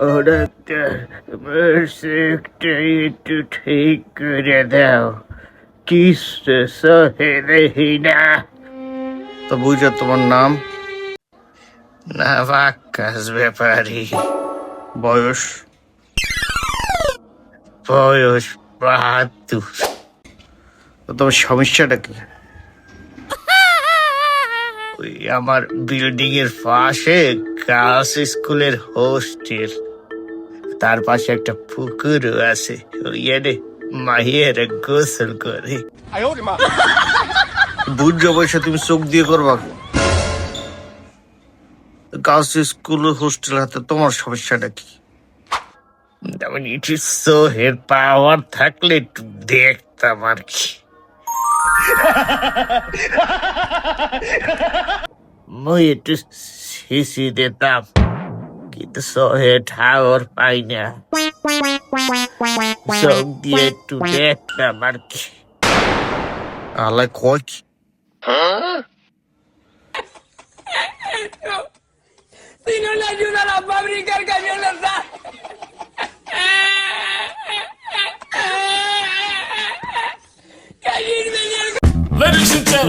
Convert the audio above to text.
ও doctor, আমার চোখটা একটু ঠিক করে দাও, কিছু সহে দেখি না। তো বুঝা, তোমার নাম? নাভাক্কাস ব্যাপারী। বয়স? বয়স 72। তো তোমার সমস্যাটা কি? ওই আমার বিল্ডিং এর পাশে গার্লস স্কুলের হোস্টেল, তার পাশে একটা পুকুরও আছে। ওইখানে মাহিয়ের গোসল করে। বুঝা বয়সে তুমি চোখ দিয়ে করবা? গার্লস স্কুল হোস্টেল হাতে তোমার সমস্যাটা কি? তেমন একটু সোহের পাওয়ার থাকলে একটু দেখতাম আর কি। মই একটু শিশি দিতাম, কিন্তু সোহে ঠাওর পাই না। চোখ দিয়ে একটু দেখতাম আর কি। আলাই কয় কি? Si no le ayuda a la fábrica, el camión le da. Ladies and gentlemen.